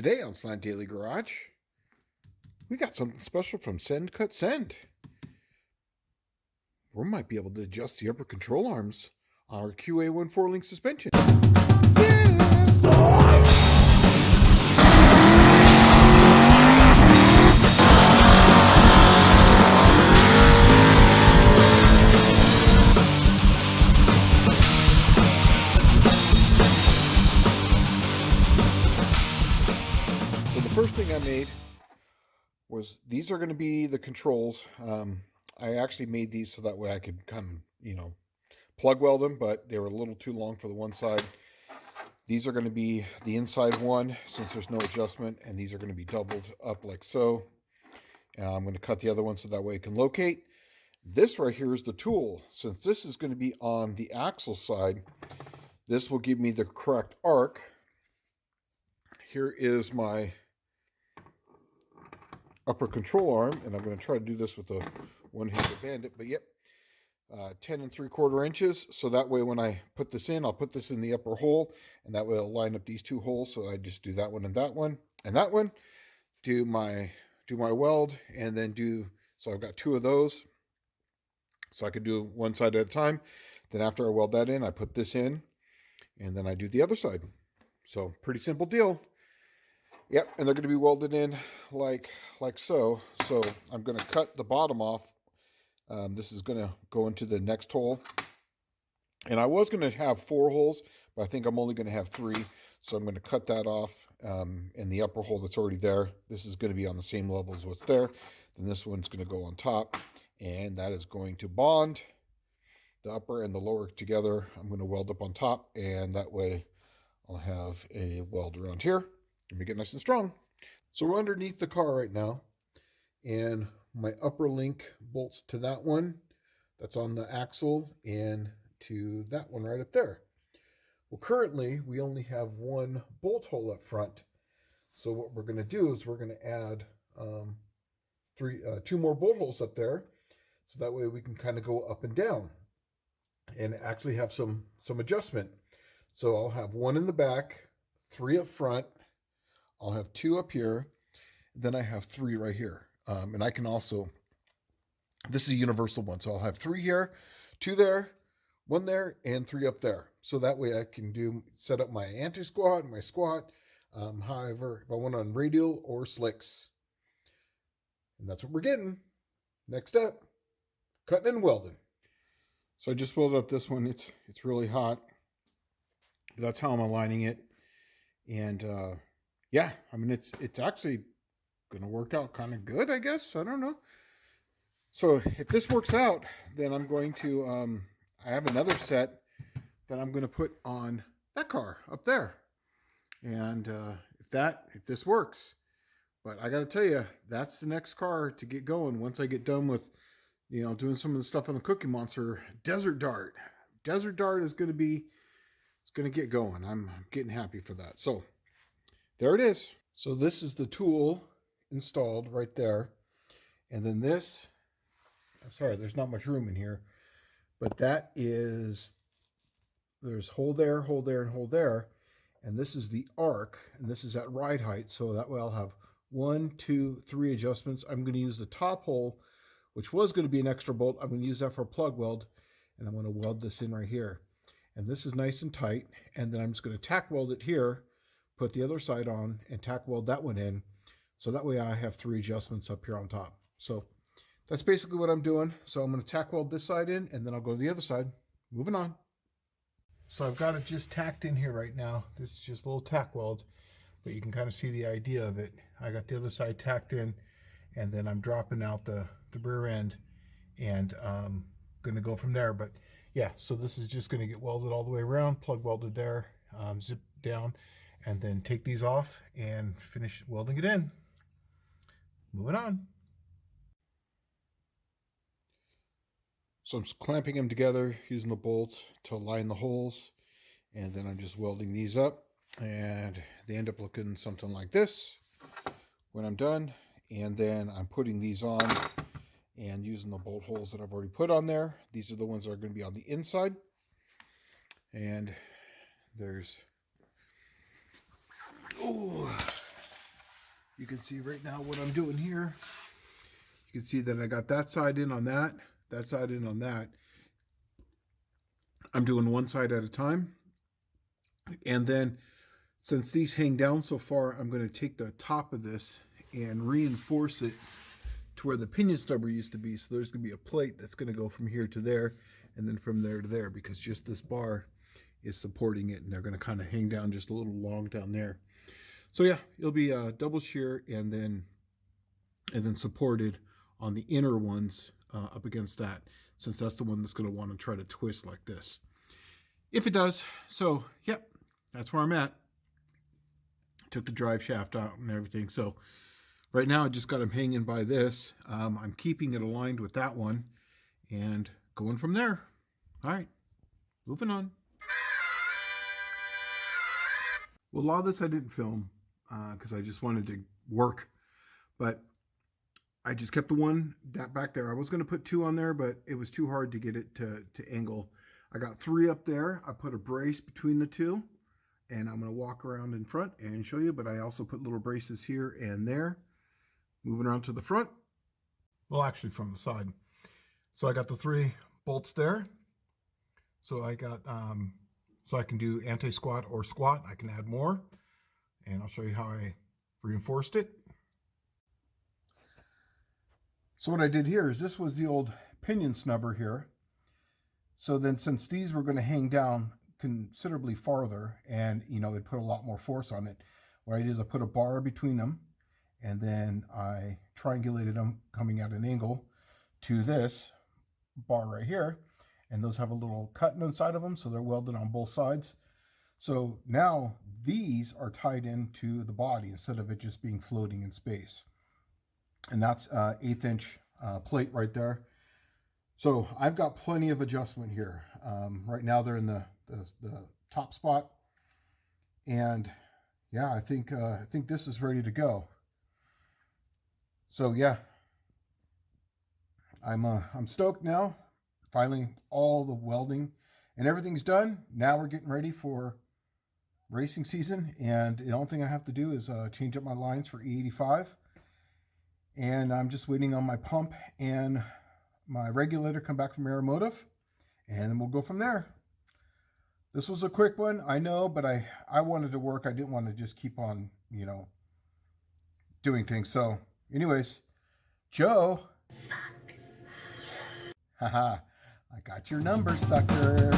Today on Slant Daily Garage, we got something special from Send Cut Send. We might be able to adjust the upper control arms on our QA1 4-link suspension. First thing I made was these are going to be the controls. I actually made these so that way I could kind of, plug weld them, but they were a little too long for the one side. These are going to be the inside one since there's no adjustment, and these are going to be doubled up like so. I'm going to cut the other one so that way it can locate. This right here is the tool. Since this is going to be on the axle side, this will give me the correct arc. Here is my upper control arm, and I'm going to try to do this with a one-handed bandit, but yep, 10 3/4 inches. So that way when I put this in, I'll put this in the upper hole, and that way I'll line up these two holes. So I just do that one and that one and that one, do my weld, and then so I've got two of those, so I could do one side at a time. Then after I weld that in, I put this in, and then I do the other side. So pretty simple deal. Yep, and they're going to be welded in like so. So I'm going to cut the bottom off. This is going to go into the next hole. And I was going to have 4 holes, but I think I'm only going to have 3. So I'm going to cut that off in the upper hole that's already there. This is going to be on the same level as what's there. Then this one's going to go on top, and that is going to bond the upper and the lower together. I'm going to weld up on top, and that way I'll have a weld around here. Make it nice and strong. So we're underneath the car right now, and my upper link bolts to that one that's on the axle and to that one right up there. Well, currently we only have one bolt hole up front. So what we're going to do is we're going to add 2 more bolt holes up there, so that way we can kind of go up and down and actually have some adjustment. So I'll have 1 in the back, 3 up front. I'll have 2 up here, then I have 3 right here. And I can also, this is a universal one, so I'll have 3 here, 2 there, 1 there, and 3 up there. So that way I can set up my anti-squat and my squat, however, if I want on radial or slicks. And that's what we're getting. Next step, cutting and welding. So I just welded up this one. It's really hot. But that's how I'm aligning it. And yeah, I mean, it's actually going to work out kind of good, I guess. I don't know. So if this works out, then I'm going to, I have another set that I'm going to put on that car up there. And if this works, but I got to tell you, that's the next car to get going once I get done with, doing some of the stuff on the Cookie Monster. Desert Dart. Desert Dart is going to get going. I'm getting happy for that. So there it is. So this is the tool installed right there. And then this, I'm sorry, there's not much room in here, but that is, there's hole there, hole there, and hole there. And this is the arc, and this is at ride height. So that way I'll have 1, 2, 3 adjustments. I'm going to use the top hole, which was going to be an extra bolt. I'm going to use that for a plug weld, and I'm going to weld this in right here. And this is nice and tight. And then I'm just going to tack weld it here, put the other side on, and tack weld that one in. So that way I have 3 adjustments up here on top. So that's basically what I'm doing. So I'm going to tack weld this side in, and then I'll go to the other side. Moving on. So I've got it just tacked in here right now. This is just a little tack weld, but you can kind of see the idea of it. I got the other side tacked in, and then I'm dropping out the rear end, and going to go from there. But yeah, so this is just going to get welded all the way around, plug welded there, zip down, and then take these off and finish welding it in. Moving on. So I'm just clamping them together using the bolts to line the holes, and then I'm just welding these up, and they end up looking something like this when I'm done. And then I'm putting these on and using the bolt holes that I've already put on there. These are the ones that are going to be on the inside. And there's can see right now what I'm doing here. You can see that I got that side in on that side in on that. I'm doing one side at a time. And then since these hang down so far, I'm going to take the top of this and reinforce it to where the pinion stubber used to be. So there's going to be a plate that's going to go from here to there and then from there to there, because just this bar is supporting it, and they're going to kind of hang down just a little long down there. So yeah, it'll be a double shear and then supported on the inner ones up against that, since that's the one that's going to want to try to twist like this, if it does. So yep, that's where I'm at. Took the drive shaft out and everything. So right now I just got them hanging by this. I'm keeping it aligned with that one and going from there. All right, moving on. Well, a lot of this I didn't film because I just wanted to work, but I just kept the one that back there. I was going to put 2 on there, but it was too hard to get it to angle. I got 3 up there. I put a brace between the 2, and I'm going to walk around in front and show you, but I also put little braces here and there. Moving around to the front. Well, actually from the side. So I got the 3 bolts there. So I got, so I can do anti-squat or squat. I can add more, and I'll show you how I reinforced it. So what I did here is, this was the old pinion snubber here. So then, since these were going to hang down considerably farther, and you know, it put a lot more force on it, what I did is I put a bar between them, and then I triangulated them coming at an angle to this bar right here. And those have a little cut inside of them, so they're welded on both sides. So now these are tied into the body instead of it just being floating in space. And that's an 1/8 inch plate right there. So I've got plenty of adjustment here. Right now they're in the top spot, and yeah, I think this is ready to go. So yeah, I'm stoked now. Finally, all the welding and everything's done. Now we're getting ready for racing season, and the only thing I have to do is change up my lines for E85, and I'm just waiting on my pump and my regulator come back from Aeromotive, and then we'll go from there. This was a quick one, I know, but I wanted to work. I didn't want to just keep on, you know, doing things. So anyways, Joe, haha, I got your number, sucker.